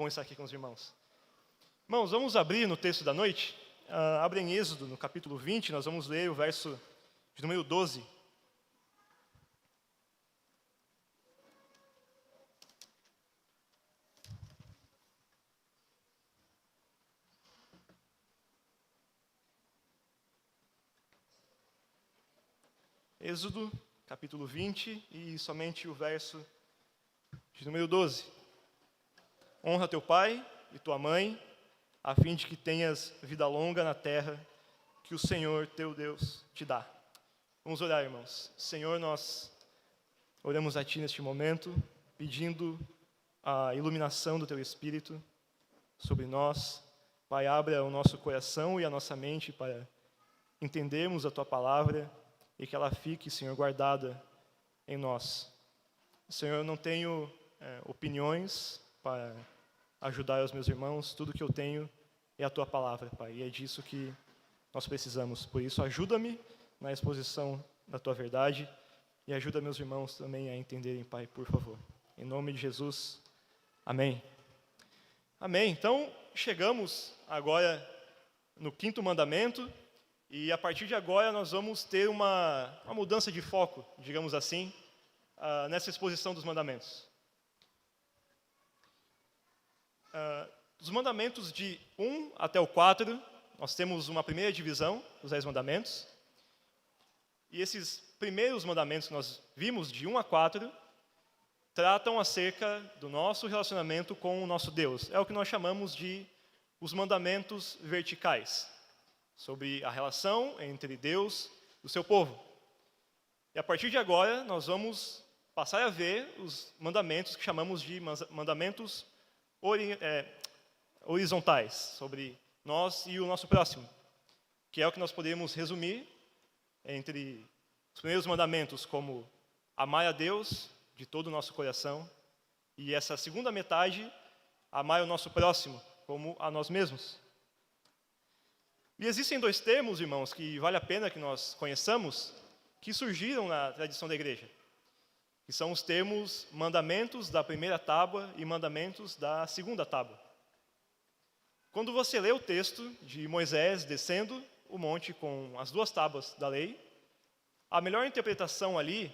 bom estar aqui com os irmãos. Irmãos, vamos abrir no texto da noite. Abre em Êxodo, no capítulo 20, nós vamos ler o verso de número 12. Êxodo, capítulo 20, e somente o verso de número 12. Honra teu pai e tua mãe, a fim de que tenhas vida longa na terra que o Senhor teu Deus te dá. Vamos orar, irmãos. Senhor, nós oramos a Ti neste momento, pedindo a iluminação do Teu Espírito sobre nós. Pai, abra o nosso coração e a nossa mente para entendermos a Tua palavra e que ela fique, Senhor, guardada em nós. Senhor, eu não tenho opiniões para ajudar os meus irmãos, tudo que eu tenho é a Tua palavra, Pai, e é disso que nós precisamos. Por isso, ajuda-me na exposição da Tua verdade e ajuda meus irmãos também a entenderem, Pai, por favor. Em nome de Jesus, amém. Amém. Então, chegamos agora no 5º mandamento e a partir de agora nós vamos ter uma mudança de foco, digamos assim, nessa exposição dos mandamentos. Dos mandamentos de 1 até o 4, nós temos uma primeira divisão dos 10 mandamentos. E esses primeiros mandamentos que nós vimos, de 1 a 4, tratam acerca do nosso relacionamento com o nosso Deus. É o que nós chamamos de os mandamentos verticais, sobre a relação entre Deus e o seu povo. E a partir de agora, nós vamos passar a ver os mandamentos que chamamos de mandamentos horizontais, sobre nós e o nosso próximo, que é o que nós podemos resumir entre os primeiros mandamentos como amar a Deus de todo o nosso coração e essa segunda metade, amar o nosso próximo como a nós mesmos. E existem 2 termos, irmãos, que vale a pena que nós conheçamos, que surgiram na tradição da igreja, que são os termos mandamentos da primeira tábua e mandamentos da segunda tábua. Quando você lê o texto de Moisés descendo o monte com as 2 tábuas da lei, a melhor interpretação ali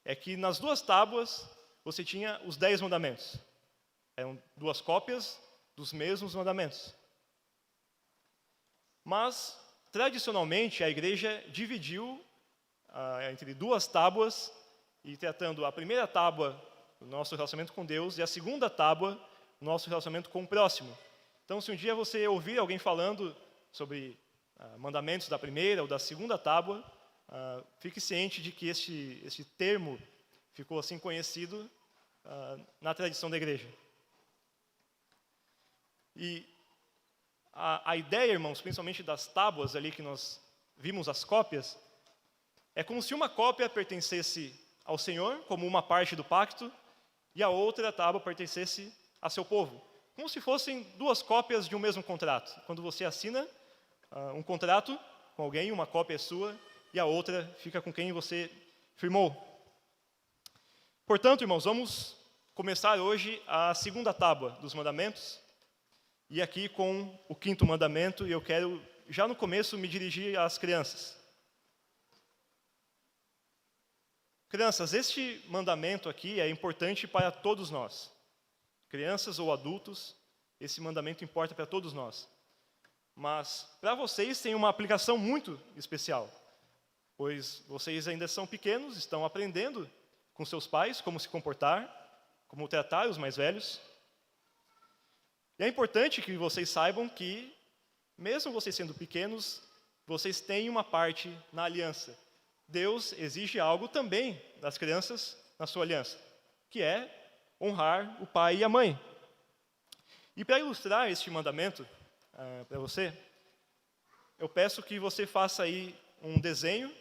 é que nas 2 tábuas você tinha os 10 mandamentos. Eram 2 cópias dos mesmos mandamentos. Mas, tradicionalmente, a igreja dividiu entre 2 tábuas, e tratando a primeira tábua do nosso relacionamento com Deus e a segunda tábua do nosso relacionamento com o próximo. Então, se um dia você ouvir alguém falando sobre mandamentos da primeira ou da segunda tábua, fique ciente de que este termo ficou assim conhecido na tradição da igreja. E a ideia, irmãos, principalmente das tábuas ali que nós vimos as cópias, é como se uma cópia pertencesse ao Senhor, como uma parte do pacto, e a outra tábua pertencesse a seu povo. Como se fossem 2 cópias de um mesmo contrato. Quando você assina um contrato com alguém, uma cópia é sua, e a outra fica com quem você firmou. Portanto, irmãos, vamos começar hoje a segunda tábua dos mandamentos, e aqui com o 5º mandamento, e eu quero, já no começo, me dirigir às crianças. Crianças, este mandamento aqui é importante para todos nós. Crianças ou adultos, esse mandamento importa para todos nós. Mas, para vocês, tem uma aplicação muito especial, pois vocês ainda são pequenos, estão aprendendo com seus pais como se comportar, como tratar os mais velhos. E é importante que vocês saibam que, mesmo vocês sendo pequenos, vocês têm uma parte na aliança. Deus exige algo também das crianças na sua aliança, que é honrar o pai e a mãe. E para ilustrar este mandamento para você, eu peço que você faça aí um desenho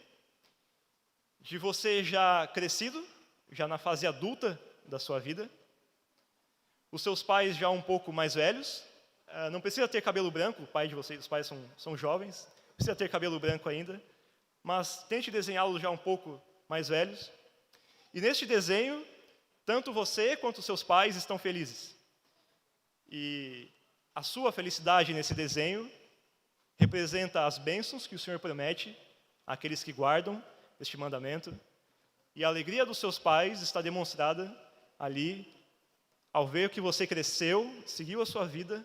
de você já crescido, já na fase adulta da sua vida, os seus pais já um pouco mais velhos, não precisa ter cabelo branco, o pai de vocês, os pais são jovens, não precisa ter cabelo branco ainda, mas tente desenhá-los já um pouco mais velhos. E neste desenho, tanto você quanto os seus pais estão felizes. E a sua felicidade nesse desenho representa as bênçãos que o Senhor promete àqueles que guardam este mandamento. E a alegria dos seus pais está demonstrada ali, ao ver que você cresceu, seguiu a sua vida,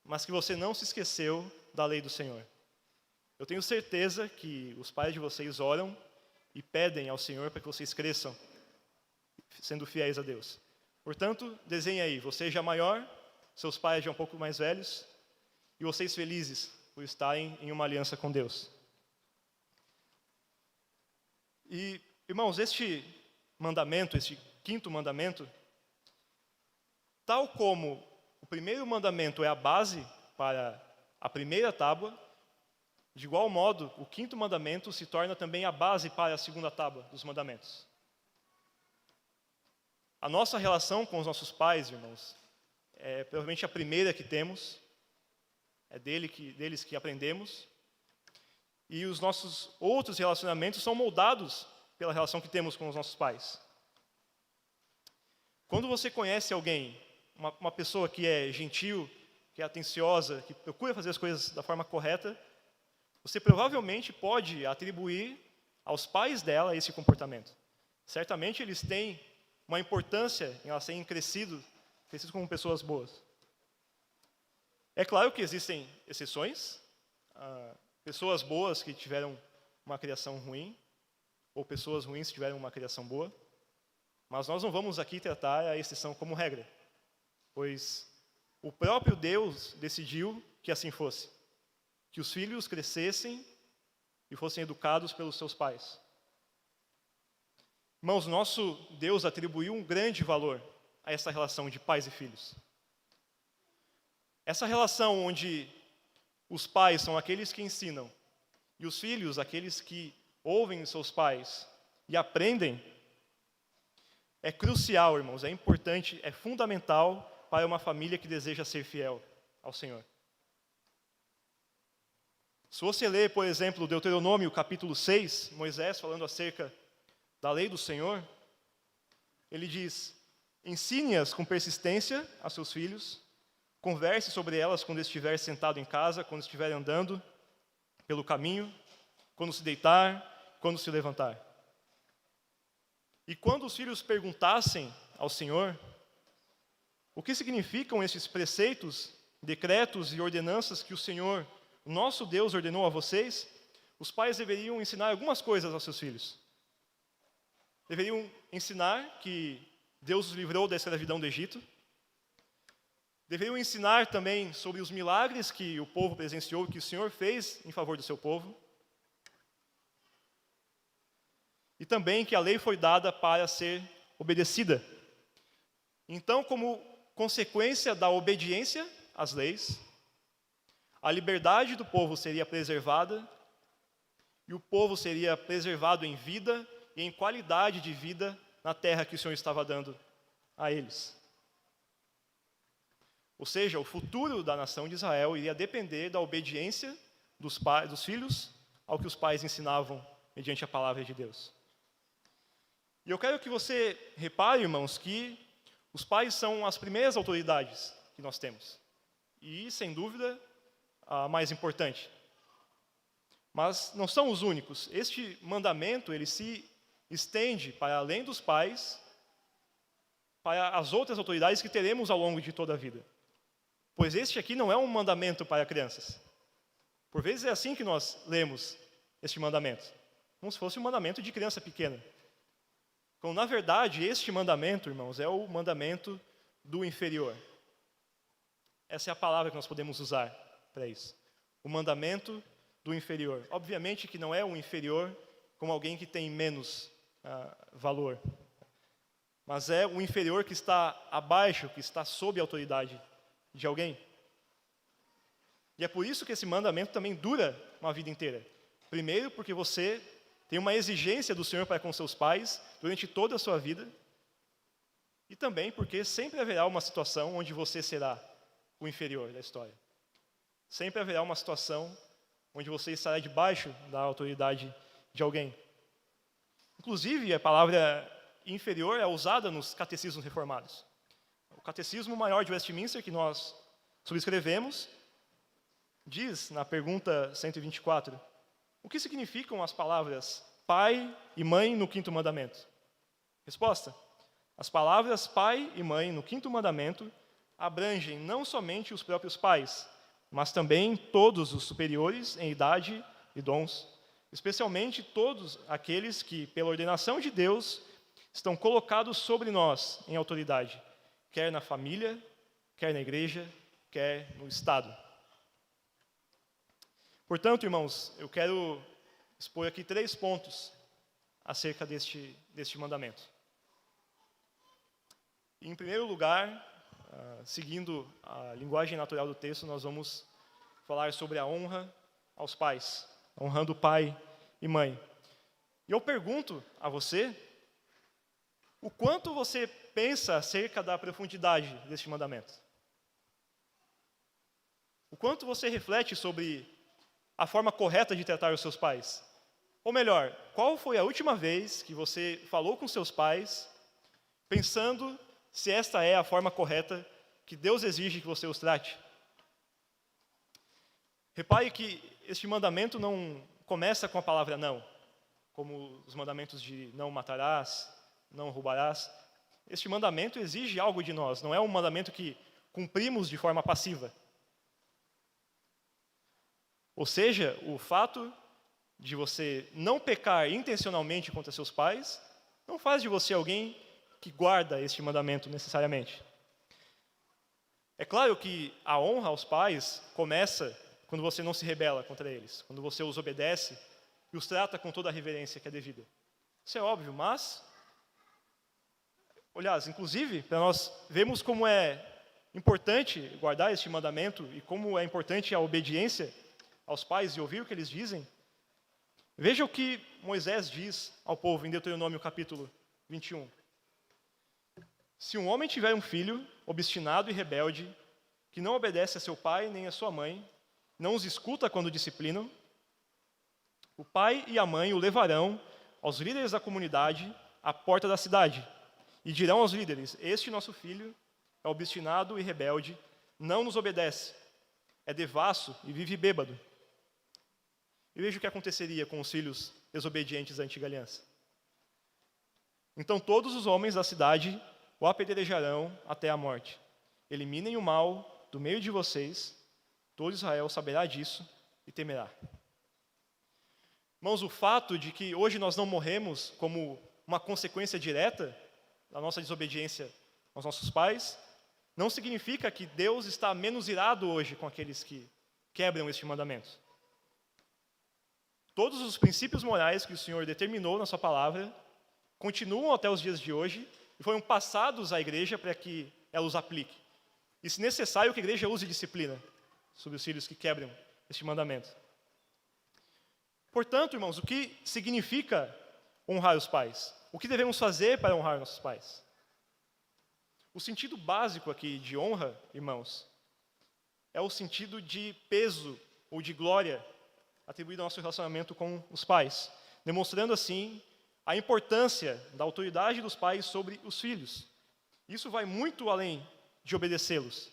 mas que você não se esqueceu da lei do Senhor. Eu tenho certeza que os pais de vocês oram e pedem ao Senhor para que vocês cresçam, sendo fiéis a Deus. Portanto, desenhe aí, você já maior, seus pais já um pouco mais velhos, e vocês felizes por estarem em uma aliança com Deus. E, irmãos, este mandamento, este quinto mandamento, tal como o primeiro mandamento é a base para a primeira tábua, de igual modo, o quinto mandamento se torna também a base para a segunda tábua dos mandamentos. A nossa relação com os nossos pais, irmãos, é provavelmente a primeira que temos, é deles que aprendemos, e os nossos outros relacionamentos são moldados pela relação que temos com os nossos pais. Quando você conhece alguém, uma pessoa que é gentil, que é atenciosa, que procura fazer as coisas da forma correta, você provavelmente pode atribuir aos pais dela esse comportamento. Certamente eles têm uma importância em elas terem crescido como pessoas boas. É claro que existem exceções, pessoas boas que tiveram uma criação ruim, ou pessoas ruins que tiveram uma criação boa, mas nós não vamos aqui tratar a exceção como regra, pois o próprio Deus decidiu que assim fosse, que os filhos crescessem e fossem educados pelos seus pais. Irmãos, nosso Deus atribuiu um grande valor a essa relação de pais e filhos. Essa relação onde os pais são aqueles que ensinam e os filhos aqueles que ouvem seus pais e aprendem, é crucial, irmãos, é importante, é fundamental para uma família que deseja ser fiel ao Senhor. Se você ler, por exemplo, Deuteronômio capítulo 6, Moisés falando acerca da lei do Senhor, ele diz: ensine-as com persistência a seus filhos, converse sobre elas quando estiver sentado em casa, quando estiver andando pelo caminho, quando se deitar, quando se levantar. E quando os filhos perguntassem ao Senhor o que significam esses preceitos, decretos e ordenanças que o Senhor, o nosso Deus, ordenou a vocês, os pais deveriam ensinar algumas coisas aos seus filhos. Deveriam ensinar que Deus os livrou da escravidão do Egito. Deveriam ensinar também sobre os milagres que o povo presenciou, que o Senhor fez em favor do seu povo. E também que a lei foi dada para ser obedecida. Então, como consequência da obediência às leis, a liberdade do povo seria preservada e o povo seria preservado em vida e em qualidade de vida na terra que o Senhor estava dando a eles. Ou seja, o futuro da nação de Israel iria depender da obediência dos filhos ao que os pais ensinavam mediante a palavra de Deus. E eu quero que você repare, irmãos, que os pais são as primeiras autoridades que nós temos. E, sem dúvida, a mais importante. Mas não são os únicos. Este mandamento, ele se estende para além dos pais, para as outras autoridades que teremos ao longo de toda a vida. Pois este aqui não é um mandamento para crianças. Por vezes é assim que nós lemos este mandamento, como se fosse um mandamento de criança pequena. Quando, na verdade, este mandamento, irmãos, é o mandamento do inferior. Essa é a palavra que nós podemos usar para isso. O mandamento do inferior. Obviamente que não é um inferior como alguém que tem menos valor. Mas é o inferior que está abaixo, que está sob a autoridade de alguém. E é por isso que esse mandamento também dura uma vida inteira. Primeiro, porque você tem uma exigência do Senhor para com seus pais durante toda a sua vida. E também porque sempre haverá uma situação onde você será o inferior da história. Sempre haverá uma situação onde você estará debaixo da autoridade de alguém. Inclusive, a palavra inferior é usada nos catecismos reformados. Catecismo Maior de Westminster, que nós subscrevemos, diz na pergunta 124, o que significam as palavras pai e mãe no quinto mandamento? Resposta: as palavras pai e mãe no quinto mandamento abrangem não somente os próprios pais, mas também todos os superiores em idade e dons, especialmente todos aqueles que, pela ordenação de Deus, estão colocados sobre nós em autoridade, quer na família, quer na igreja, quer no Estado. Portanto, irmãos, eu quero expor aqui 3 pontos acerca deste mandamento. Em primeiro lugar, seguindo a linguagem natural do texto, nós vamos falar sobre a honra aos pais, honrando pai e mãe. E eu pergunto a você, o quanto você pensa acerca da profundidade deste mandamento? O quanto você reflete sobre a forma correta de tratar os seus pais? Ou melhor, qual foi a última vez que você falou com seus pais, pensando se esta é a forma correta que Deus exige que você os trate? Repare que este mandamento não começa com a palavra não, como os mandamentos de não matarás, não roubarás. Este mandamento exige algo de nós, não é um mandamento que cumprimos de forma passiva. Ou seja, o fato de você não pecar intencionalmente contra seus pais não faz de você alguém que guarda este mandamento necessariamente. É claro que a honra aos pais começa quando você não se rebela contra eles, quando você os obedece e os trata com toda a reverência que é devida. Isso é óbvio, mas, aliás, inclusive, para nós vermos como é importante guardar este mandamento e como é importante a obediência aos pais e ouvir o que eles dizem, veja o que Moisés diz ao povo em Deuteronômio capítulo 21. Se um homem tiver um filho obstinado e rebelde, que não obedece a seu pai nem a sua mãe, não os escuta quando disciplinam, o pai e a mãe o levarão aos líderes da comunidade à porta da cidade e dirão aos líderes: este nosso filho é obstinado e rebelde, não nos obedece, é devasso e vive bêbado. E veja o que aconteceria com os filhos desobedientes da antiga aliança. Então todos os homens da cidade o apedrejarão até a morte. Eliminem o mal do meio de vocês, todo Israel saberá disso e temerá. Irmãos, o fato de que hoje nós não morremos como uma consequência direta da nossa desobediência aos nossos pais, não significa que Deus está menos irado hoje com aqueles que quebram este mandamento. Todos os princípios morais que o Senhor determinou na sua palavra continuam até os dias de hoje e foram passados à igreja para que ela os aplique. E, se necessário, que a igreja use disciplina sobre os filhos que quebram este mandamento. Portanto, irmãos, o que significa honrar os pais? O que devemos fazer para honrar nossos pais? O sentido básico aqui de honra, irmãos, é o sentido de peso ou de glória atribuído ao nosso relacionamento com os pais, demonstrando assim a importância da autoridade dos pais sobre os filhos. Isso vai muito além de obedecê-los.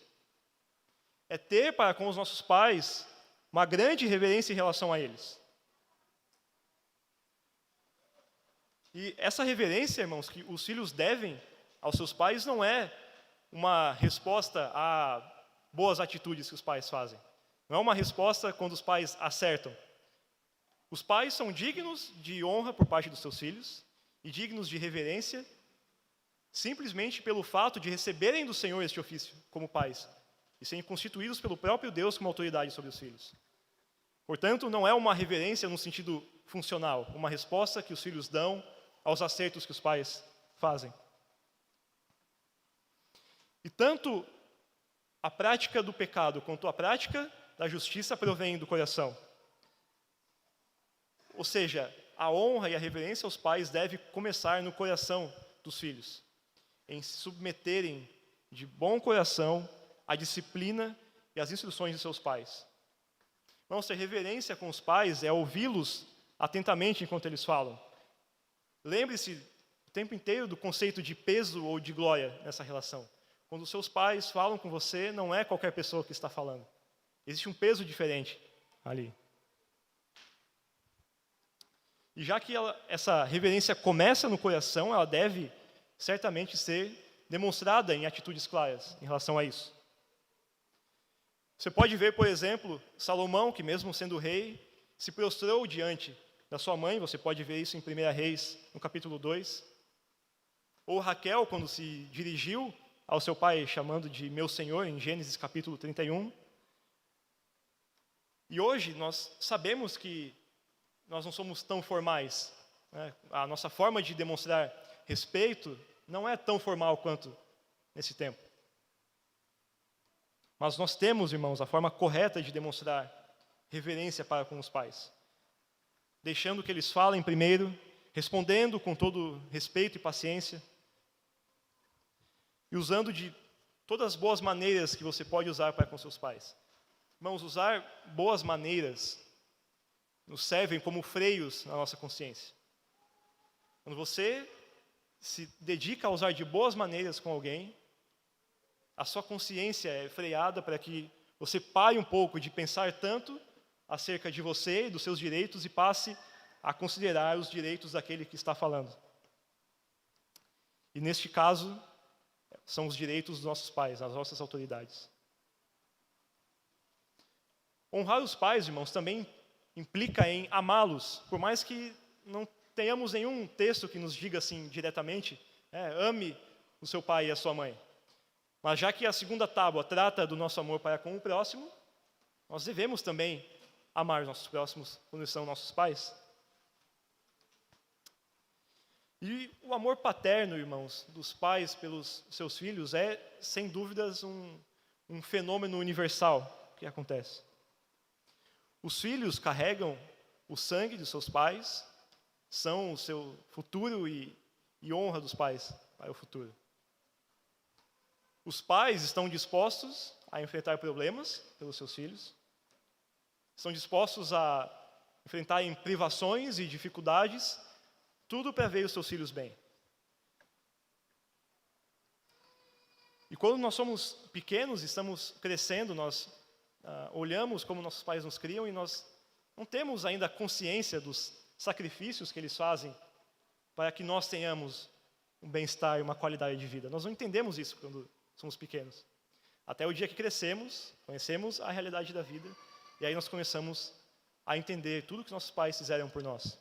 É ter para com os nossos pais uma grande reverência em relação a eles. E essa reverência, irmãos, que os filhos devem aos seus pais não é uma resposta a boas atitudes que os pais fazem. Não é uma resposta quando os pais acertam. Os pais são dignos de honra por parte dos seus filhos e dignos de reverência simplesmente pelo fato de receberem do Senhor este ofício como pais e serem constituídos pelo próprio Deus como autoridade sobre os filhos. Portanto, não é uma reverência no sentido funcional, uma resposta que os filhos dão aos acertos que os pais fazem. E tanto a prática do pecado quanto a prática da justiça provém do coração. Ou seja, a honra e a reverência aos pais deve começar no coração dos filhos, em se submeterem de bom coração à disciplina e às instruções de seus pais. Não, ter reverência com os pais é ouvi-los atentamente enquanto eles falam. Lembre-se o tempo inteiro do conceito de peso ou de glória nessa relação. Quando os seus pais falam com você, não é qualquer pessoa que está falando. Existe um peso diferente ali. E já que essa reverência começa no coração, ela deve certamente ser demonstrada em atitudes claras em relação a isso. Você pode ver, por exemplo, Salomão, que mesmo sendo rei, se prostrou diante da sua mãe. Você pode ver isso em 1 Reis, no capítulo 2. Ou Raquel, quando se dirigiu ao seu pai chamando de meu senhor, em Gênesis capítulo 31. E hoje nós sabemos que nós não somos tão formais, né? A nossa forma de demonstrar respeito não é tão formal quanto nesse tempo. Mas nós temos, irmãos, a forma correta de demonstrar reverência para com os pais. Deixando que eles falem primeiro, respondendo com todo respeito e paciência, e usando de todas as boas maneiras que você pode usar para com seus pais. Irmãos, usar boas maneiras nos servem como freios na nossa consciência. Quando você se dedica a usar de boas maneiras com alguém, a sua consciência é freada para que você pare um pouco de pensar tanto acerca de você e dos seus direitos e passe a considerar os direitos daquele que está falando. E neste caso, são os direitos dos nossos pais, das nossas autoridades. Honrar os pais, irmãos, também implica em amá-los, por mais que não tenhamos nenhum texto que nos diga assim diretamente, ame o seu pai e a sua mãe. Mas já que a segunda tábua trata do nosso amor para com o próximo, nós devemos também amar os nossos próximos quando são nossos pais. E o amor paterno, irmãos, dos pais pelos seus filhos é, sem dúvidas, um fenômeno universal que acontece. Os filhos carregam o sangue de seus pais, são o seu futuro e honra dos pais para o futuro. Os pais estão dispostos a enfrentar problemas pelos seus filhos, estão dispostos a enfrentarem privações e dificuldades, tudo para ver os seus filhos bem. E quando nós somos pequenos, estamos crescendo, nós olhamos como nossos pais nos criam e nós não temos ainda consciência dos sacrifícios que eles fazem para que nós tenhamos um bem-estar e uma qualidade de vida. Nós não entendemos isso quando somos pequenos. Até o dia que crescemos, conhecemos a realidade da vida, e aí nós começamos a entender tudo que nossos pais fizeram por nós.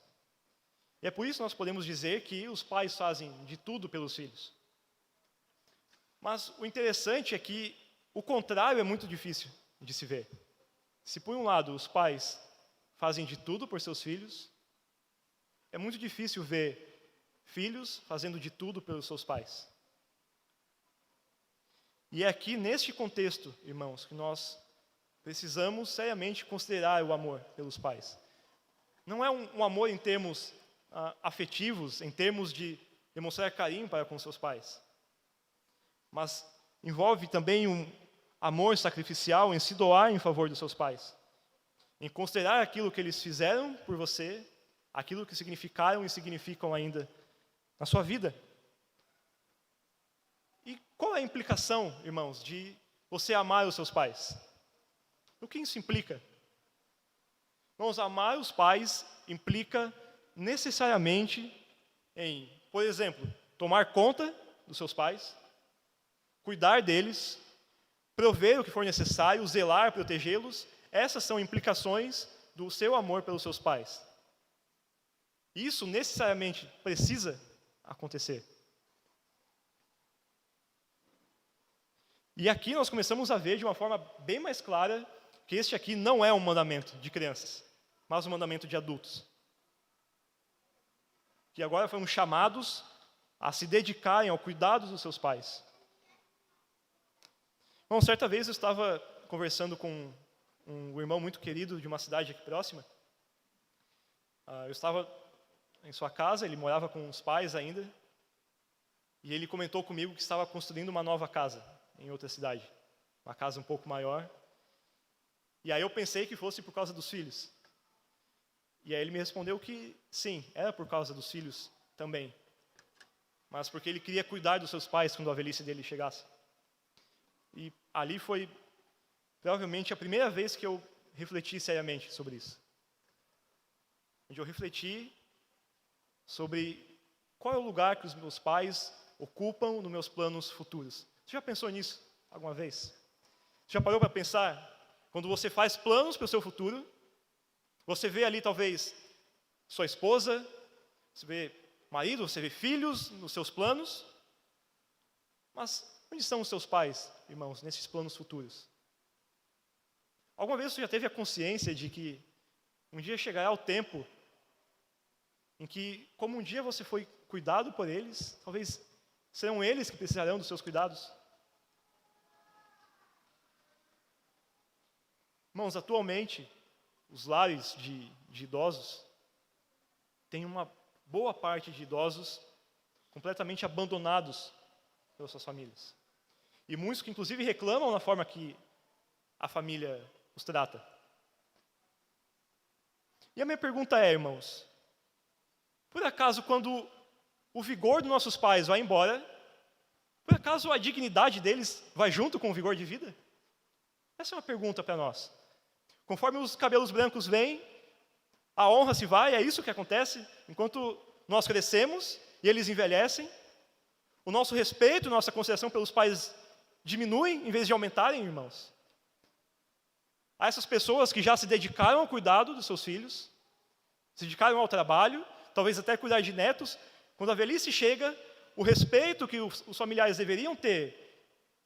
E é por isso que nós podemos dizer que os pais fazem de tudo pelos filhos. Mas o interessante é que o contrário é muito difícil de se ver. Se por um lado os pais fazem de tudo por seus filhos, é muito difícil ver filhos fazendo de tudo pelos seus pais. E é aqui, neste contexto, irmãos, que nós precisamos seriamente considerar o amor pelos pais. Não é um amor em termos afetivos, em termos de demonstrar carinho para com seus pais, mas envolve também um amor sacrificial em se doar em favor dos seus pais, em considerar aquilo que eles fizeram por você, aquilo que significaram e significam ainda na sua vida. E qual é a implicação, irmãos, de você amar os seus pais? O que isso implica? Irmãos, amar os pais implica necessariamente em, por exemplo, tomar conta dos seus pais, cuidar deles, prover o que for necessário, zelar, protegê-los. Essas são implicações do seu amor pelos seus pais. Isso necessariamente precisa acontecer. E aqui nós começamos a ver de uma forma bem mais clara que este aqui não é um mandamento de crianças, mas um mandamento de adultos. Que agora foram chamados a se dedicarem ao cuidado dos seus pais. Bom, certa vez eu estava conversando com um irmão muito querido de uma cidade aqui próxima. Eu estava em sua casa, ele morava com os pais ainda, e ele comentou comigo que estava construindo uma nova casa em outra cidade, uma casa um pouco maior. E aí eu pensei que fosse por causa dos filhos. E aí ele me respondeu que sim, era por causa dos filhos também, mas porque ele queria cuidar dos seus pais quando a velhice dele chegasse. E ali foi provavelmente a primeira vez que eu refleti seriamente sobre isso. Onde eu refleti sobre qual é o lugar que os meus pais ocupam nos meus planos futuros. Você já pensou nisso alguma vez? Já parou para pensar? Quando você faz planos para o seu futuro, você vê ali talvez sua esposa, você vê marido, você vê filhos nos seus planos, mas onde estão os seus pais, irmãos, nesses planos futuros? Alguma vez você já teve a consciência de que um dia chegará o tempo em que, como um dia você foi cuidado por eles, talvez serão eles que precisarão dos seus cuidados? Irmãos, atualmente, os lares de idosos têm uma boa parte de idosos completamente abandonados pelas suas famílias. E muitos que, inclusive, reclamam da forma que a família os trata. E a minha pergunta é, irmãos, por acaso, quando o vigor dos nossos pais vai embora, por acaso a dignidade deles vai junto com o vigor de vida? Essa é uma pergunta para nós. Conforme os cabelos brancos vêm, a honra se vai, é isso que acontece. Enquanto nós crescemos e eles envelhecem, o nosso respeito, nossa consideração pelos pais diminuem em vez de aumentarem, irmãos. Há essas pessoas que já se dedicaram ao cuidado dos seus filhos, se dedicaram ao trabalho, talvez até cuidar de netos. Quando a velhice chega, o respeito que os familiares deveriam ter,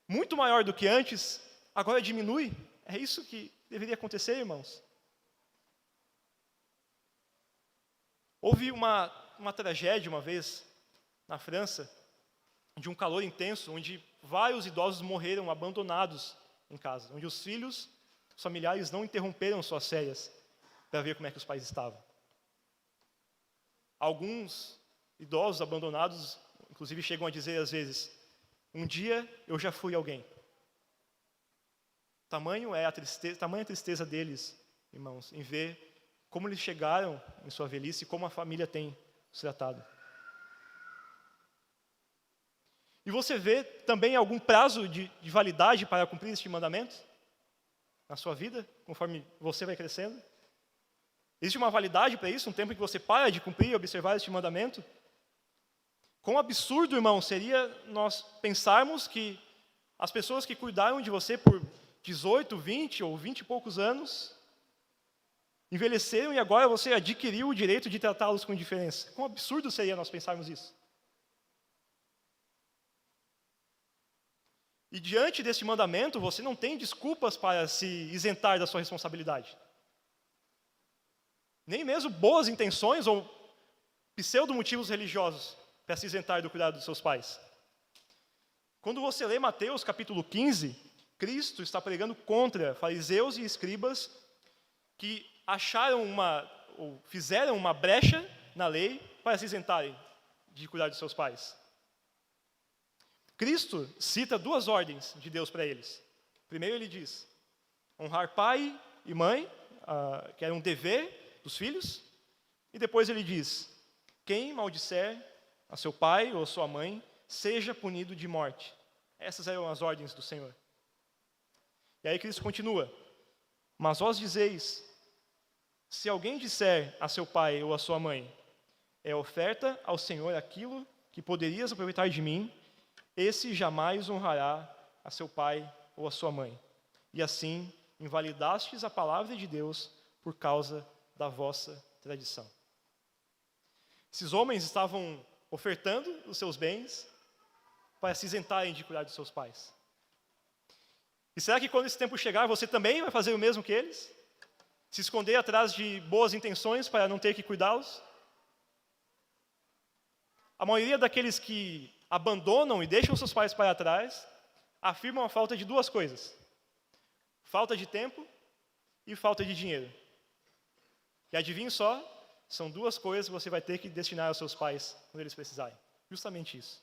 muito maior do que antes, agora diminui. É isso que deveria acontecer, irmãos. Houve uma tragédia uma vez na França, de um calor intenso, onde vários idosos morreram abandonados em casa, onde os filhos, os familiares não interromperam suas férias para ver como é que os pais estavam. Alguns idosos abandonados, inclusive, chegam a dizer às vezes: um dia eu já fui alguém. Tamanha a tristeza deles, irmãos, em ver como eles chegaram em sua velhice e como a família tem os tratado. E você vê também algum prazo de validade para cumprir este mandamento na sua vida, conforme você vai crescendo? Existe uma validade para isso, um tempo em que você para de cumprir e observar este mandamento? Quão absurdo, irmão, seria nós pensarmos que as pessoas que cuidaram de você por 18, 20 ou 20 e poucos anos envelheceram e agora você adquiriu o direito de tratá-los com indiferença. Quão absurdo seria nós pensarmos isso? E diante deste mandamento, você não tem desculpas para se isentar da sua responsabilidade. Nem mesmo boas intenções ou pseudo-motivos religiosos para se isentar do cuidado dos seus pais. Quando você lê Mateus capítulo 15, Cristo está pregando contra fariseus e escribas que fizeram uma brecha na lei para se isentarem de cuidar de seus pais. Cristo cita duas ordens de Deus para eles. Primeiro ele diz, honrar pai e mãe, que era um dever dos filhos. E depois ele diz, quem maldisser a seu pai ou a sua mãe, seja punido de morte. Essas eram as ordens do Senhor. E aí Cristo continua, mas vós dizeis, se alguém disser a seu pai ou a sua mãe, é oferta ao Senhor aquilo que poderias aproveitar de mim, esse jamais honrará a seu pai ou a sua mãe. E assim, invalidastes a palavra de Deus por causa da vossa tradição. Esses homens estavam ofertando os seus bens para se isentarem de cuidar dos seus pais. E será que quando esse tempo chegar, você também vai fazer o mesmo que eles? Se esconder atrás de boas intenções para não ter que cuidá-los? A maioria daqueles que abandonam e deixam seus pais para trás, afirmam a falta de duas coisas. Falta de tempo e falta de dinheiro. E adivinhe só, são duas coisas que você vai ter que destinar aos seus pais quando eles precisarem. Justamente isso.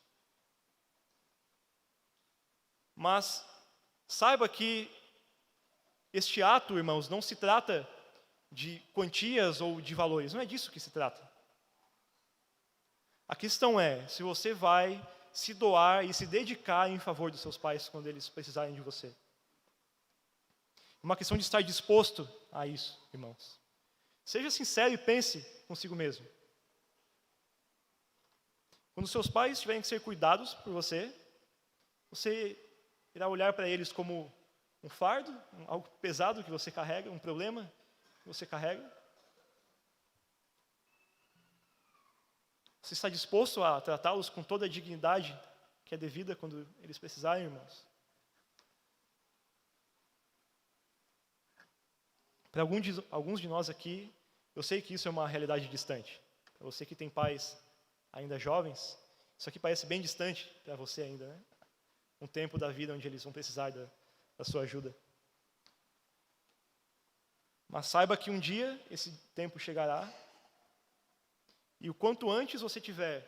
Mas saiba que este ato, irmãos, não se trata de quantias ou de valores. Não é disso que se trata. A questão é, se você vai se doar e se dedicar em favor dos seus pais quando eles precisarem de você. Uma questão de estar disposto a isso, irmãos. Seja sincero e pense consigo mesmo. Quando seus pais tiverem que ser cuidados por você, você irá olhar para eles como um fardo, algo pesado que você carrega, um problema que você carrega? Você está disposto a tratá-los com toda a dignidade que é devida quando eles precisarem, irmãos? Para alguns de nós aqui, eu sei que isso é uma realidade distante. Para você que tem pais ainda jovens, isso aqui parece bem distante para você ainda, né? Um tempo da vida onde eles vão precisar da sua ajuda. Mas saiba que um dia esse tempo chegará, e o quanto antes você tiver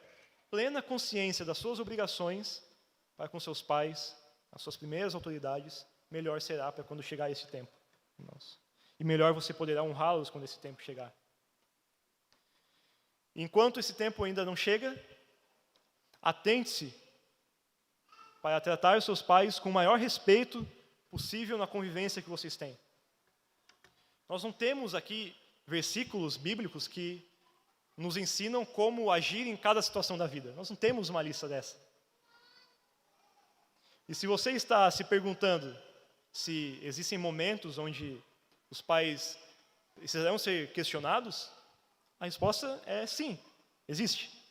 plena consciência das suas obrigações para com seus pais, as suas primeiras autoridades, melhor será para quando chegar esse tempo, irmãos. E melhor você poderá honrá-los quando esse tempo chegar. Enquanto esse tempo ainda não chega, atente-se para tratar os seus pais com o maior respeito possível na convivência que vocês têm. Nós não temos aqui versículos bíblicos que nos ensinam como agir em cada situação da vida. Nós não temos uma lista dessa. E se você está se perguntando se existem momentos onde os pais precisarão ser questionados, a resposta é sim, existe.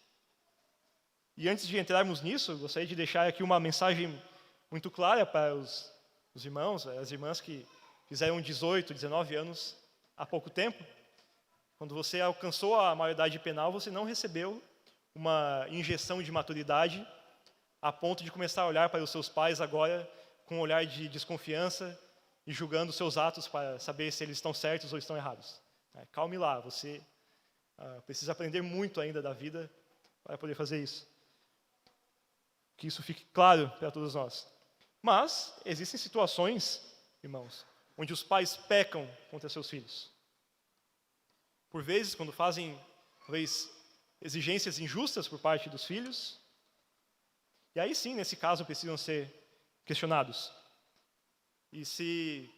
E antes de entrarmos nisso, eu gostaria de deixar aqui uma mensagem muito clara para os irmãos, as irmãs que fizeram 18, 19 anos há pouco tempo. Quando você alcançou a maioridade penal, você não recebeu uma injeção de maturidade a ponto de começar a olhar para os seus pais agora com um olhar de desconfiança e julgando seus atos para saber se eles estão certos ou estão errados. Calme lá, você precisa aprender muito ainda da vida para poder fazer isso. Que isso fique claro para todos nós. Mas existem situações, irmãos, onde os pais pecam contra seus filhos. Por vezes, quando fazem, talvez, exigências injustas por parte dos filhos. E aí sim, nesse caso, precisam ser questionados. E se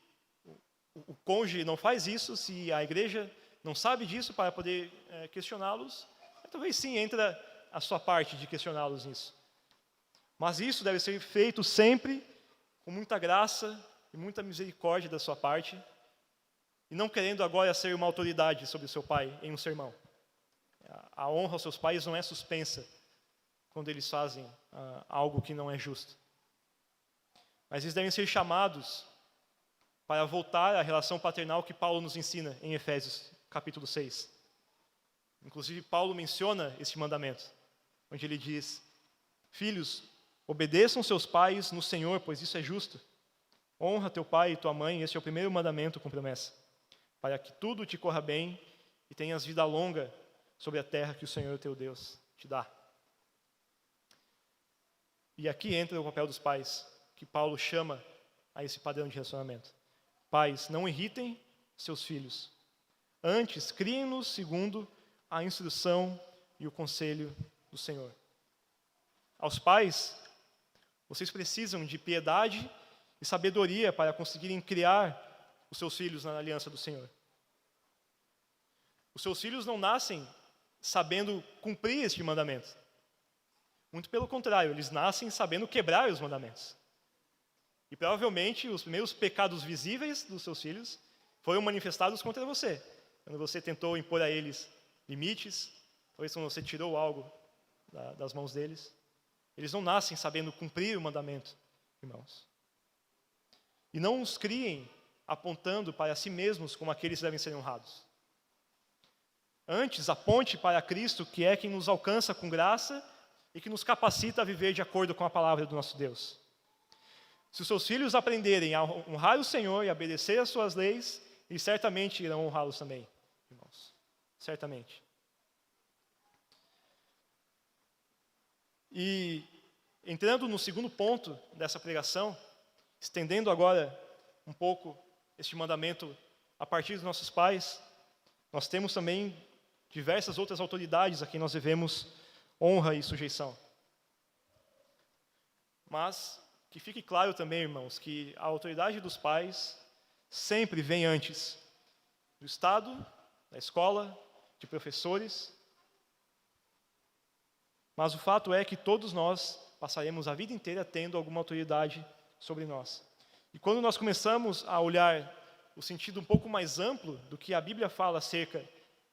o cônjuge não faz isso, se a igreja não sabe disso para poder questioná-los, talvez sim entra a sua parte de questioná-los nisso. Mas isso deve ser feito sempre com muita graça e muita misericórdia da sua parte, e não querendo agora ser uma autoridade sobre o seu pai em um sermão. A honra aos seus pais não é suspensa quando eles fazem algo que não é justo. Mas eles devem ser chamados para voltar à relação paternal que Paulo nos ensina em Efésios, capítulo 6. Inclusive, Paulo menciona este mandamento, onde ele diz: filhos, obedeçam seus pais no Senhor, pois isso é justo. Honra teu pai e tua mãe, este é o primeiro mandamento com promessa, para que tudo te corra bem e tenhas vida longa sobre a terra que o Senhor teu Deus te dá. E aqui entra o papel dos pais, que Paulo chama a esse padrão de relacionamento. Pais, não irritem seus filhos. Antes, criem-nos segundo a instrução e o conselho do Senhor. Aos pais, vocês precisam de piedade e sabedoria para conseguirem criar os seus filhos na aliança do Senhor. Os seus filhos não nascem sabendo cumprir este mandamento. Muito pelo contrário, eles nascem sabendo quebrar os mandamentos. E provavelmente os primeiros pecados visíveis dos seus filhos foram manifestados contra você. Quando você tentou impor a eles limites, talvez quando você tirou algo das mãos deles. Eles não nascem sabendo cumprir o mandamento, irmãos. E não os criem apontando para si mesmos como aqueles que devem ser honrados. Antes, aponte para Cristo, que é quem nos alcança com graça e que nos capacita a viver de acordo com a palavra do nosso Deus. Se os seus filhos aprenderem a honrar o Senhor e obedecer às suas leis, eles certamente irão honrá-los também, irmãos. Certamente. E entrando no segundo ponto dessa pregação, estendendo agora um pouco este mandamento a partir dos nossos pais, nós temos também diversas outras autoridades a quem nós devemos honra e sujeição. Mas que fique claro também, irmãos, que a autoridade dos pais sempre vem antes do Estado, da escola, de professores. Mas o fato é que todos nós passaremos a vida inteira tendo alguma autoridade sobre nós. E quando nós começamos a olhar o sentido um pouco mais amplo do que a Bíblia fala acerca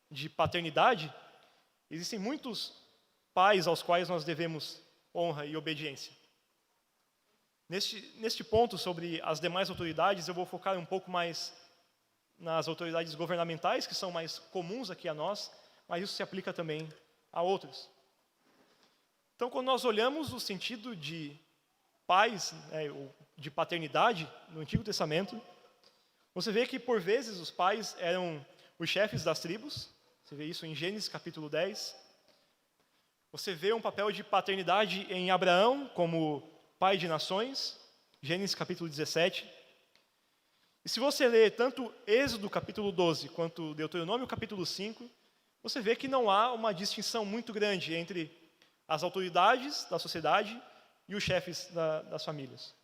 de paternidade, existem muitos pais aos quais nós devemos honra e obediência. Neste ponto sobre as demais autoridades, eu vou focar um pouco mais nas autoridades governamentais, que são mais comuns aqui a nós, mas isso se aplica também a outros. Então, quando nós olhamos o sentido de pais, ou de paternidade no Antigo Testamento, você vê que, por vezes, os pais eram os chefes das tribos. Você vê isso em Gênesis capítulo 10. Você vê um papel de paternidade em Abraão como pai de nações, Gênesis capítulo 17. E se você ler tanto Êxodo capítulo 12 quanto Deuteronômio capítulo 5, você vê que não há uma distinção muito grande entre as autoridades da sociedade e os chefes das famílias.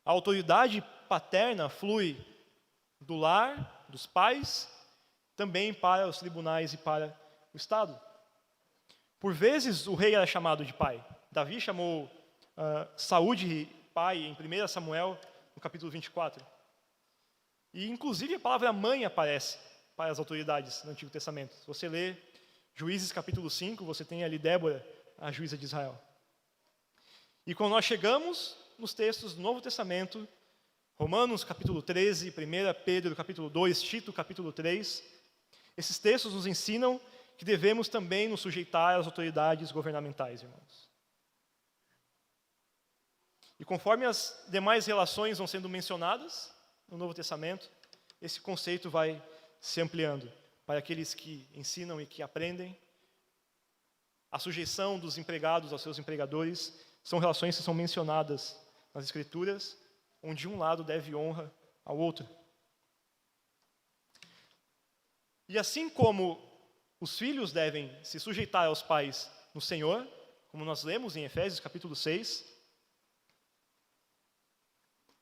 A autoridade paterna flui do lar, dos pais, também para os tribunais e para o Estado. Por vezes o rei era chamado de pai. Davi chamou Saúl de pai em 1 Samuel, no capítulo 24. E inclusive a palavra mãe aparece para as autoridades no Antigo Testamento. Se você lê Juízes capítulo 5, você tem ali Débora, a juíza de Israel. E quando nós chegamos nos textos do Novo Testamento, Romanos capítulo 13, 1 Pedro capítulo 2, Tito capítulo 3, esses textos nos ensinam que devemos também nos sujeitar às autoridades governamentais, irmãos. E conforme as demais relações vão sendo mencionadas no Novo Testamento, esse conceito vai se ampliando para aqueles que ensinam e que aprendem. A sujeição dos empregados aos seus empregadores são relações que são mencionadas nas Escrituras, onde um lado deve honra ao outro. E assim como os filhos devem se sujeitar aos pais no Senhor, como nós lemos em Efésios capítulo 6,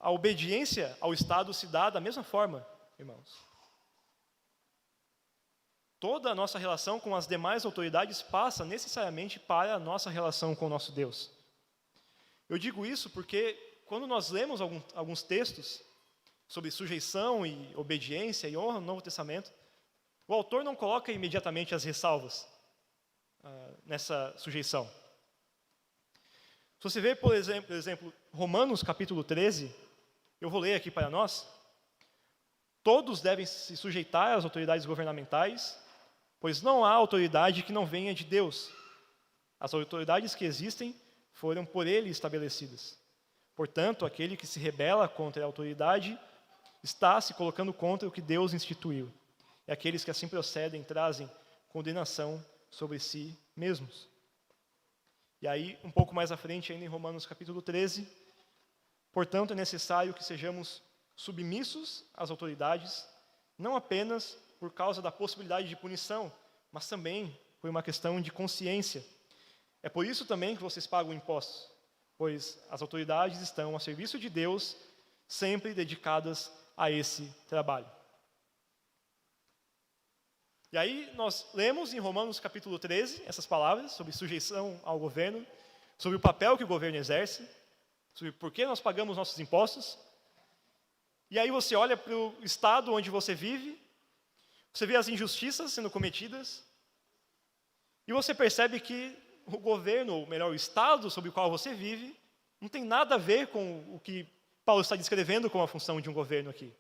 a obediência ao Estado se dá da mesma forma, irmãos. Toda a nossa relação com as demais autoridades passa necessariamente para a nossa relação com o nosso Deus. Eu digo isso porque quando nós lemos alguns textos sobre sujeição e obediência e honra no Novo Testamento, o autor não coloca imediatamente as ressalvas nessa sujeição. Se você vê, por exemplo, Romanos capítulo 13, eu vou ler aqui para nós. Todos devem se sujeitar às autoridades governamentais, pois não há autoridade que não venha de Deus. As autoridades que existem foram por Ele estabelecidas. Portanto, aquele que se rebela contra a autoridade está se colocando contra o que Deus instituiu. E aqueles que assim procedem trazem condenação sobre si mesmos. E aí, um pouco mais à frente, ainda em Romanos capítulo 13, portanto, é necessário que sejamos submissos às autoridades, não apenas por causa da possibilidade de punição, mas também por uma questão de consciência. É por isso também que vocês pagam impostos, pois as autoridades estão a serviço de Deus, sempre dedicadas a esse trabalho. E aí nós lemos em Romanos capítulo 13 essas palavras sobre sujeição ao governo, sobre o papel que o governo exerce, sobre por que nós pagamos nossos impostos. E aí você olha para o estado onde você vive, você vê as injustiças sendo cometidas, e você percebe que o governo, ou melhor, o estado sobre o qual você vive, não tem nada a ver com o que Paulo está descrevendo como a função de um governo aqui.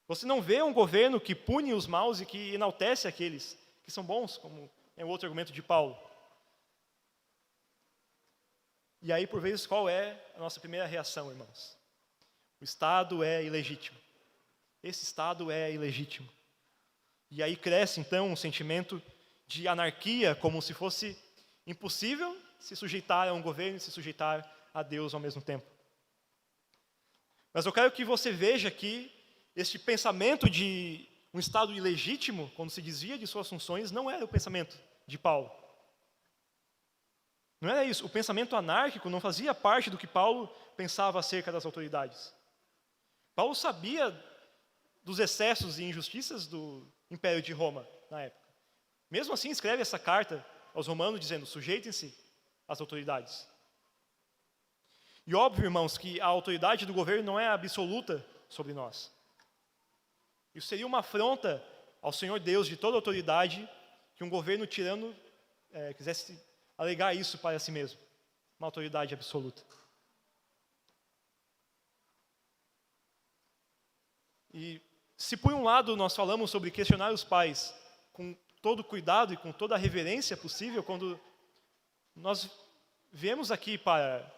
Você não vê um governo que pune os maus e que enaltece aqueles que são bons, como é o outro argumento de Paulo. E aí, por vezes, qual é a nossa primeira reação, irmãos? O Estado é ilegítimo. Esse Estado é ilegítimo. E aí cresce, então, um sentimento de anarquia, como se fosse impossível se sujeitar a um governo e se sujeitar a Deus ao mesmo tempo. Mas eu quero que você veja que este pensamento de um Estado ilegítimo, quando se desvia de suas funções, não era o pensamento de Paulo. Não era isso. O pensamento anárquico não fazia parte do que Paulo pensava acerca das autoridades. Paulo sabia dos excessos e injustiças do Império de Roma na época. Mesmo assim, escreve essa carta aos romanos dizendo: sujeitem-se às autoridades. E óbvio, irmãos, que a autoridade do governo não é absoluta sobre nós. Isso seria uma afronta ao Senhor Deus de toda autoridade que um governo tirano quisesse alegar isso para si mesmo, uma autoridade absoluta. E se por um lado nós falamos sobre questionar os pais com todo cuidado e com toda a reverência possível, quando nós viemos aqui para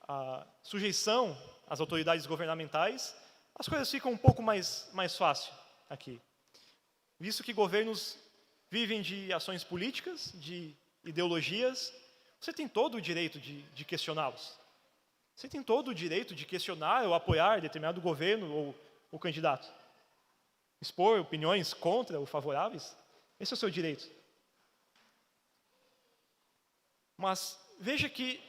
a sujeição às autoridades governamentais, as coisas ficam um pouco mais fácil aqui. Visto que governos vivem de ações políticas, de ideologias, você tem todo o direito de questioná-los. Você tem todo o direito de questionar ou apoiar determinado governo ou o candidato. Expor opiniões contra ou favoráveis, esse é o seu direito. Mas veja que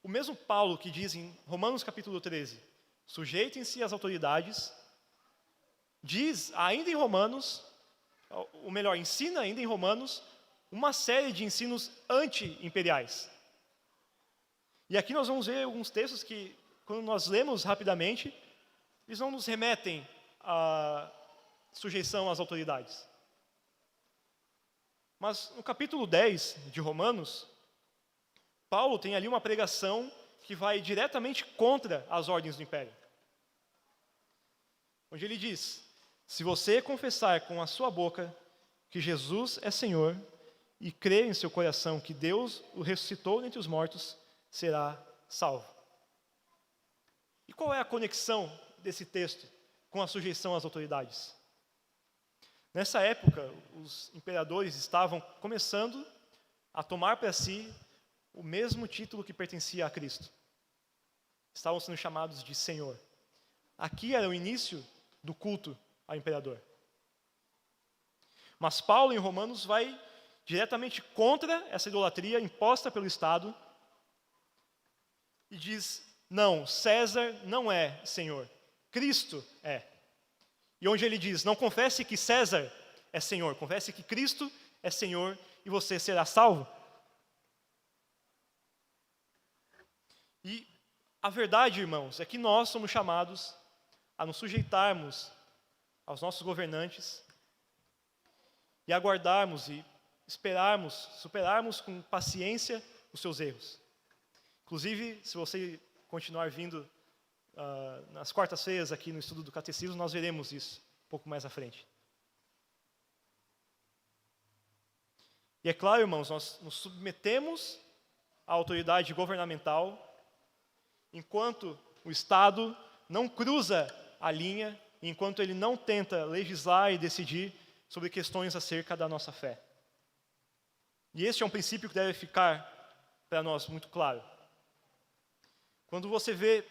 o mesmo Paulo que diz em Romanos capítulo 13, sujeitem-se às autoridades, diz ainda em Romanos, ou melhor, ensina ainda em Romanos, uma série de ensinos anti-imperiais. E aqui nós vamos ver alguns textos que, quando nós lemos rapidamente, eles não nos remetem à sujeição às autoridades. Mas no capítulo 10 de Romanos, Paulo tem ali uma pregação que vai diretamente contra as ordens do império. Onde ele diz: se você confessar com a sua boca que Jesus é Senhor e crer em seu coração que Deus o ressuscitou dentre os mortos, será salvo. E qual é a conexão desse texto com a sujeição às autoridades? Nessa época, os imperadores estavam começando a tomar para si o mesmo título que pertencia a Cristo. Estavam sendo chamados de Senhor. Aqui era o início do culto ao imperador. Mas Paulo, em Romanos, vai diretamente contra essa idolatria imposta pelo Estado e diz: não, César não é Senhor, Cristo é. E onde ele diz: não confesse que César é Senhor, confesse que Cristo é Senhor e você será salvo. E a verdade, irmãos, é que nós somos chamados a nos sujeitarmos aos nossos governantes e aguardarmos e esperarmos, superarmos com paciência os seus erros. Inclusive, se você continuar vindo nas quartas-feiras aqui no estudo do Catecismo, nós veremos isso um pouco mais à frente. E é claro, irmãos, nós nos submetemos à autoridade governamental enquanto o Estado não cruza a linha, enquanto ele não tenta legislar e decidir sobre questões acerca da nossa fé. E este é um princípio que deve ficar para nós muito claro. Quando você vê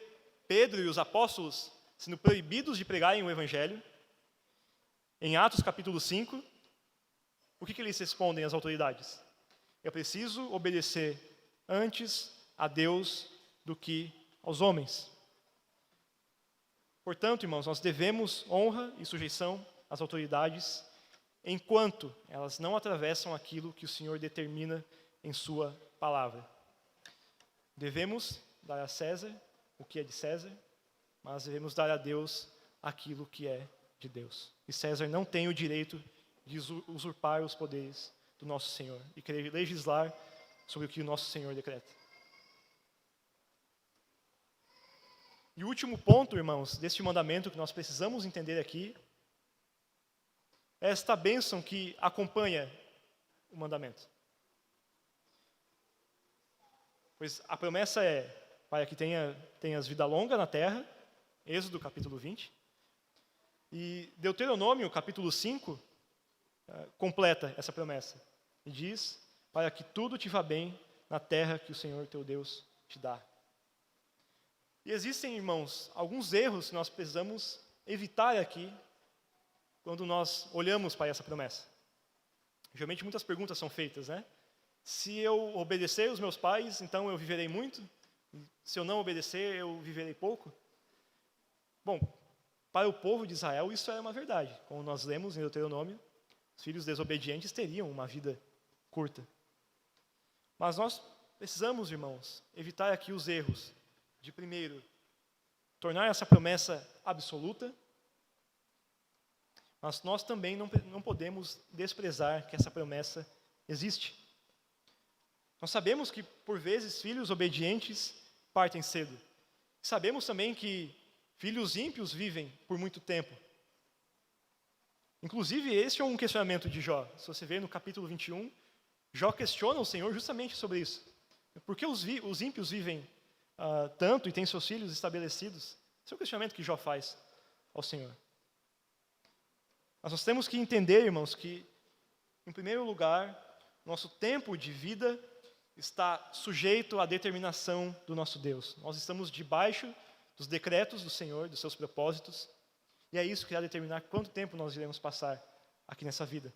Pedro e os apóstolos sendo proibidos de pregarem o Evangelho, em Atos capítulo 5, o que eles respondem às autoridades? É preciso obedecer antes a Deus do que aos homens. Portanto, irmãos, nós devemos honra e sujeição às autoridades enquanto elas não atravessam aquilo que o Senhor determina em sua palavra. Devemos dar a César o que é de César, mas devemos dar a Deus aquilo que é de Deus. E César não tem o direito de usurpar os poderes do nosso Senhor e querer legislar sobre o que o nosso Senhor decreta. E o último ponto, irmãos, deste mandamento que nós precisamos entender aqui, é esta bênção que acompanha o mandamento. Pois a promessa é para que tenhas vida longa na terra, Êxodo capítulo 20, e Deuteronômio capítulo 5 completa essa promessa e diz: para que tudo te vá bem na terra que o Senhor teu Deus te dá. E existem, irmãos, alguns erros que nós precisamos evitar aqui quando nós olhamos para essa promessa. Geralmente muitas perguntas são feitas, né? Se eu obedecer os meus pais, então eu viverei muito? Se eu não obedecer, eu viverei pouco? Bom, para o povo de Israel isso é uma verdade. Como nós lemos em Deuteronômio, os filhos desobedientes teriam uma vida curta. Mas nós precisamos, irmãos, evitar aqui os erros de, primeiro, tornar essa promessa absoluta, mas nós também não podemos desprezar que essa promessa existe. Nós sabemos que, por vezes, filhos obedientes partem cedo. Sabemos também que filhos ímpios vivem por muito tempo. Inclusive, este é um questionamento de Jó. Se você ver no capítulo 21, Jó questiona o Senhor justamente sobre isso. Por que os ímpios vivem tanto e têm seus filhos estabelecidos? Esse é o questionamento que Jó faz ao Senhor. Mas nós temos que entender, irmãos, que, em primeiro lugar, nosso tempo de vida está sujeito à determinação do nosso Deus. Nós estamos debaixo dos decretos do Senhor, dos seus propósitos, e é isso que irá determinar quanto tempo nós iremos passar aqui nessa vida.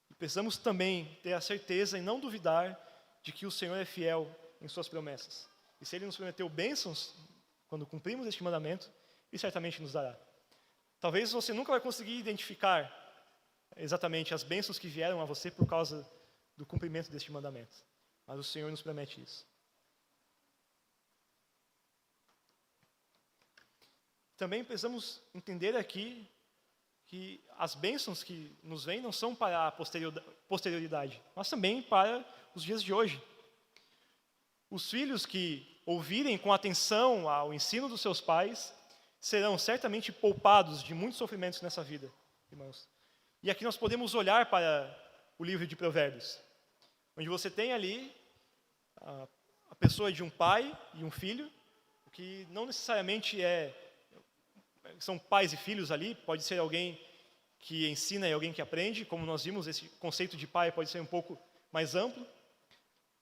E precisamos também ter a certeza e não duvidar de que o Senhor é fiel em suas promessas. E se Ele nos prometeu bênçãos quando cumprimos este mandamento, Ele certamente nos dará. Talvez você nunca vai conseguir identificar exatamente as bênçãos que vieram a você por causa do cumprimento deste mandamento. Mas o Senhor nos promete isso. Também precisamos entender aqui que as bênçãos que nos vêm não são para a posterioridade, mas também para os dias de hoje. Os filhos que ouvirem com atenção ao ensino dos seus pais serão certamente poupados de muitos sofrimentos nessa vida, irmãos. E aqui nós podemos olhar para o livro de Provérbios, onde você tem ali a pessoa de um pai e um filho, que não necessariamente são pais e filhos ali, pode ser alguém que ensina e alguém que aprende, como nós vimos, esse conceito de pai pode ser um pouco mais amplo,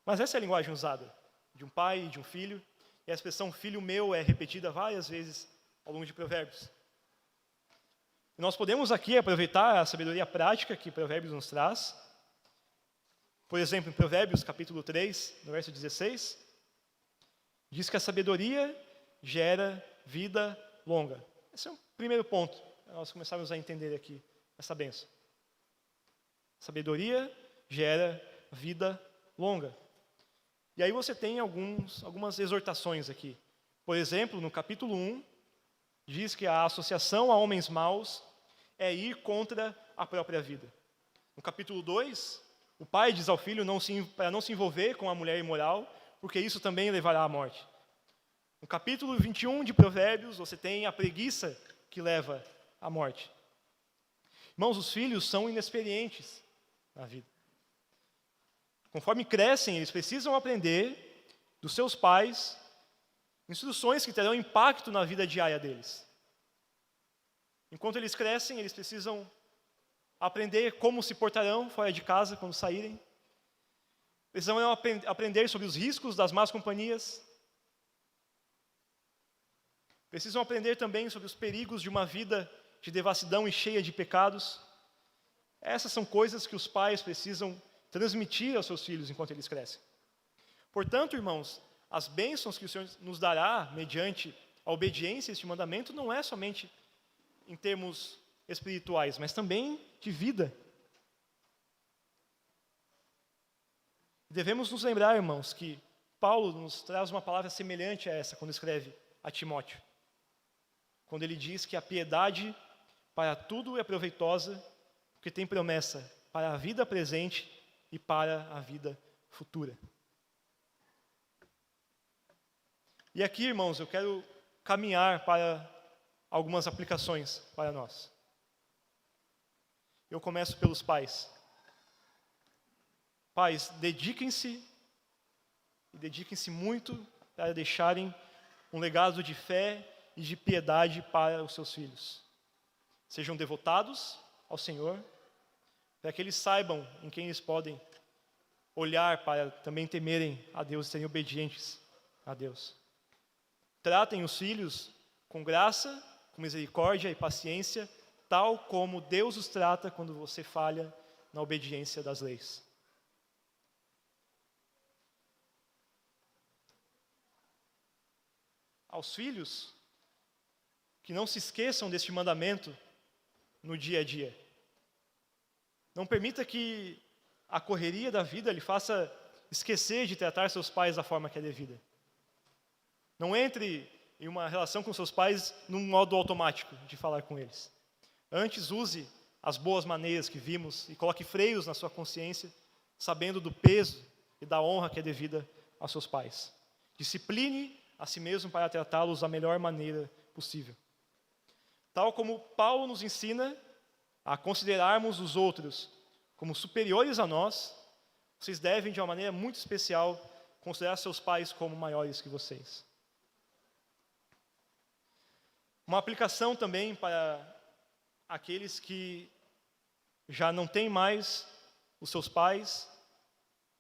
mas essa é a linguagem usada, de um pai e de um filho, e a expressão filho meu é repetida várias vezes ao longo de Provérbios. E nós podemos aqui aproveitar a sabedoria prática que Provérbios nos traz. Por exemplo, em Provérbios capítulo 3, no verso 16, diz que a sabedoria gera vida longa. Esse é o primeiro ponto, para nós começarmos a entender aqui essa bênção. Sabedoria gera vida longa. E aí você tem algumas exortações aqui. Por exemplo, no capítulo 1, diz que a associação a homens maus é ir contra a própria vida. No capítulo 2, o pai diz ao filho para não se envolver com a mulher imoral, porque isso também levará à morte. No capítulo 21 de Provérbios, você tem a preguiça que leva à morte. Irmãos, os filhos são inexperientes na vida. Conforme crescem, eles precisam aprender dos seus pais instruções que terão impacto na vida diária deles. Enquanto eles crescem, eles precisam aprender como se portarão fora de casa quando saírem. Precisam aprender sobre os riscos das más companhias. Precisam aprender também sobre os perigos de uma vida de devassidão e cheia de pecados. Essas são coisas que os pais precisam transmitir aos seus filhos enquanto eles crescem. Portanto, irmãos, as bênçãos que o Senhor nos dará mediante a obediência a este mandamento não é somente em termos espirituais, mas também de vida. Devemos nos lembrar, irmãos, que Paulo nos traz uma palavra semelhante a essa quando escreve a Timóteo. Quando ele diz que a piedade para tudo é proveitosa, porque tem promessa para a vida presente e para a vida futura. E aqui, irmãos, eu quero caminhar para algumas aplicações para nós. Eu começo pelos pais. Pais, dediquem-se muito para deixarem um legado de fé e de piedade para os seus filhos. Sejam devotados ao Senhor, para que eles saibam em quem eles podem olhar para também temerem a Deus e serem obedientes a Deus. Tratem os filhos com graça, com misericórdia e paciência, tal como Deus os trata quando você falha na obediência das leis. Aos filhos, que não se esqueçam deste mandamento no dia a dia. Não permita que a correria da vida lhe faça esquecer de tratar seus pais da forma que é devida. Não entre em uma relação com seus pais num modo automático de falar com eles. Antes, use as boas maneiras que vimos e coloque freios na sua consciência, sabendo do peso e da honra que é devida aos seus pais. Discipline a si mesmo para tratá-los da melhor maneira possível. Tal como Paulo nos ensina a considerarmos os outros como superiores a nós, vocês devem, de uma maneira muito especial, considerar seus pais como maiores que vocês. Uma aplicação também para aqueles que já não têm mais os seus pais,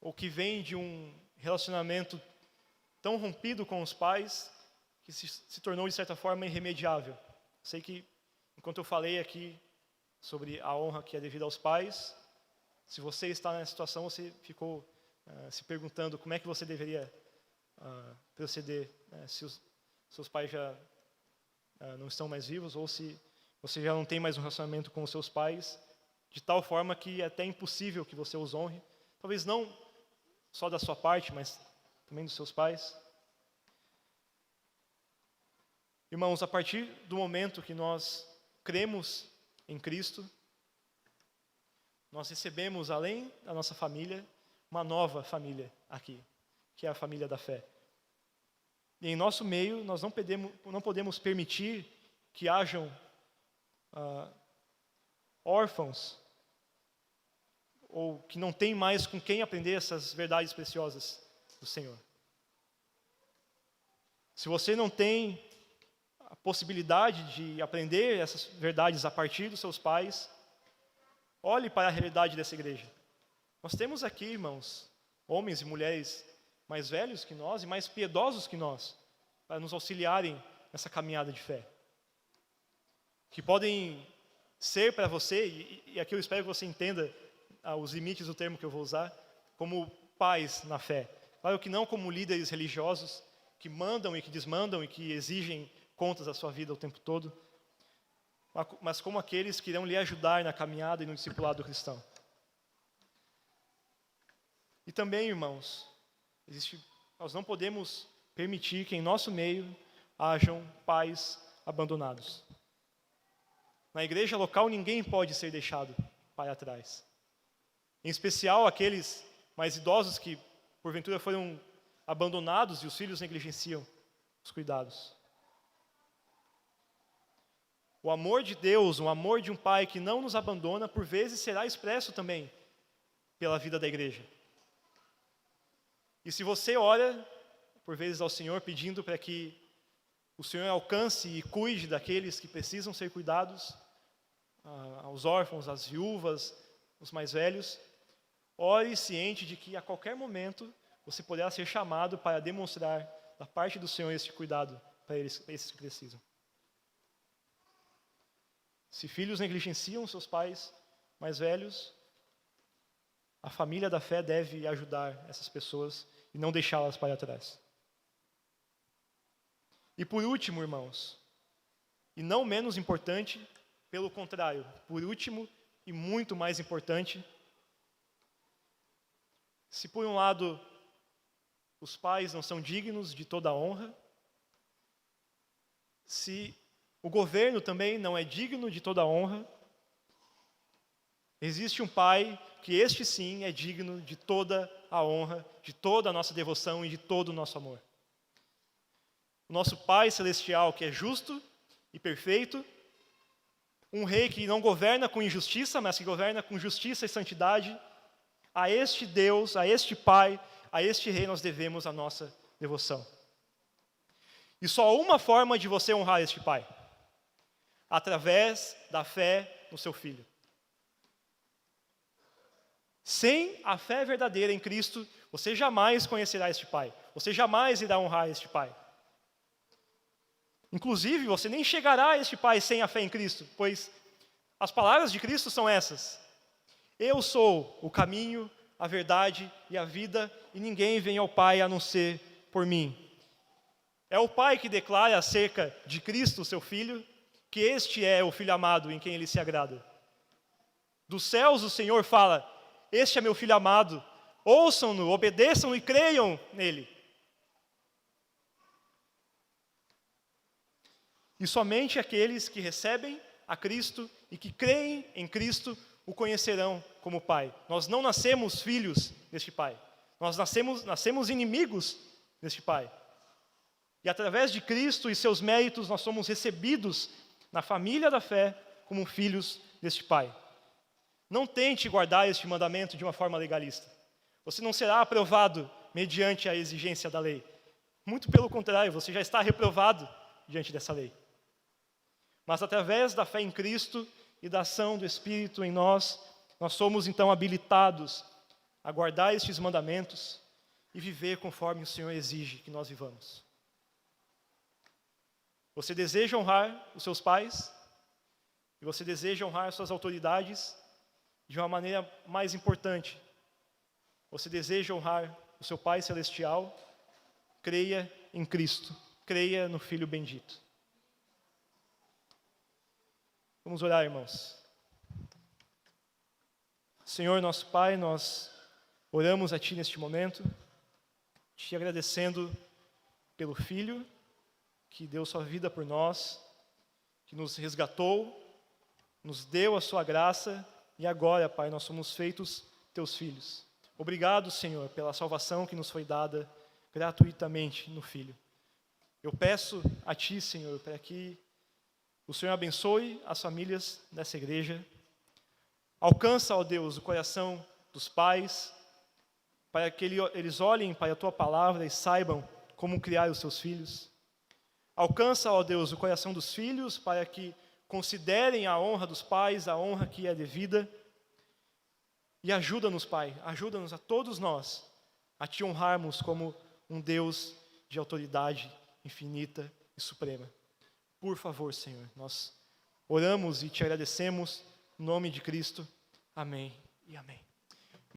ou que vêm de um relacionamento tão rompido com os pais, que se tornou, de certa forma, irremediável. Sei que, enquanto eu falei aqui sobre a honra que é devida aos pais, se você está nessa situação, você ficou se perguntando como é que você deveria proceder, se os seus pais já não estão mais vivos, ou se você já não tem mais um relacionamento com os seus pais, de tal forma que é até impossível que você os honre, talvez não só da sua parte, mas também dos seus pais. Irmãos, a partir do momento que nós cremos em Cristo, nós recebemos, além da nossa família, uma nova família aqui, que é a família da fé. E em nosso meio, nós não podemos permitir que hajam órfãos, ou que não tem mais com quem aprender essas verdades preciosas do Senhor. Se você não tem a possibilidade de aprender essas verdades a partir dos seus pais, olhe para a realidade dessa igreja. Nós temos aqui, irmãos, homens e mulheres mais velhos que nós e mais piedosos que nós, para nos auxiliarem nessa caminhada de fé. Que podem ser para você, e aqui eu espero que você entenda os limites do termo que eu vou usar, como pais na fé. Claro que não como líderes religiosos que mandam e que desmandam e que exigem contas da sua vida o tempo todo, mas como aqueles que irão lhe ajudar na caminhada e no discipulado cristão. E também, irmãos, nós não podemos permitir que em nosso meio hajam pais abandonados. Na igreja local ninguém pode ser deixado para trás. Em especial aqueles mais idosos que porventura foram abandonados e os filhos negligenciam os cuidados. O amor de Deus, o amor de um pai que não nos abandona, por vezes será expresso também pela vida da igreja. E se você ora, por vezes, ao Senhor, pedindo para que o Senhor alcance e cuide daqueles que precisam ser cuidados, aos órfãos, às viúvas, os mais velhos, ore ciente de que a qualquer momento você poderá ser chamado para demonstrar da parte do Senhor esse cuidado para esses que precisam. Se filhos negligenciam seus pais mais velhos, a família da fé deve ajudar essas pessoas e não deixá-las para trás. E por último, irmãos, e não menos importante, pelo contrário, por último e muito mais importante, se por um lado os pais não são dignos de toda a honra, se o governo também não é digno de toda a honra, existe um pai que este sim é digno de toda a honra, de toda a nossa devoção e de todo o nosso amor. O nosso Pai Celestial, que é justo e perfeito, um rei que não governa com injustiça, mas que governa com justiça e santidade, a este Deus, a este Pai, a este rei nós devemos a nossa devoção. E só uma forma de você honrar este Pai: através da fé no seu Filho. Sem a fé verdadeira em Cristo, você jamais conhecerá este Pai. Você jamais irá honrar este Pai. Inclusive, você nem chegará a este Pai sem a fé em Cristo, pois as palavras de Cristo são essas: Eu sou o caminho, a verdade e a vida, e ninguém vem ao Pai a não ser por mim. É o Pai que declara acerca de Cristo, seu Filho, que este é o Filho amado em quem Ele se agrada. Dos céus o Senhor fala: este é meu Filho amado, ouçam-no, obedeçam e creiam nele. E somente aqueles que recebem a Cristo e que creem em Cristo o conhecerão como Pai. Nós não nascemos filhos deste Pai. Nós nascemos inimigos deste Pai. E através de Cristo e seus méritos, nós somos recebidos na família da fé como filhos deste Pai. Não tente guardar este mandamento de uma forma legalista. Você não será aprovado mediante a exigência da lei. Muito pelo contrário, você já está reprovado diante dessa lei. Mas através da fé em Cristo e da ação do Espírito em nós somos então habilitados a guardar estes mandamentos e viver conforme o Senhor exige que nós vivamos. Você deseja honrar os seus pais? E você deseja honrar suas autoridades de uma maneira mais importante? Você deseja honrar o seu Pai Celestial? Creia em Cristo, creia no Filho bendito. Vamos orar, irmãos. Senhor, nosso Pai, nós oramos a Ti neste momento, Te agradecendo pelo Filho que deu sua vida por nós, que nos resgatou, nos deu a sua graça e agora, Pai, nós somos feitos Teus filhos. Obrigado, Senhor, pela salvação que nos foi dada gratuitamente no Filho. Eu peço a Ti, Senhor, para que o Senhor abençoe as famílias dessa igreja. Alcança, ó Deus, o coração dos pais, para que eles olhem para a Tua palavra e saibam como criar os seus filhos. Alcança, ó Deus, o coração dos filhos, para que considerem a honra dos pais, a honra que é devida. E ajuda-nos, Pai, ajuda-nos a todos nós a Te honrarmos como um Deus de autoridade infinita e suprema. Por favor, Senhor, nós oramos e Te agradecemos, em nome de Cristo. Amém e amém.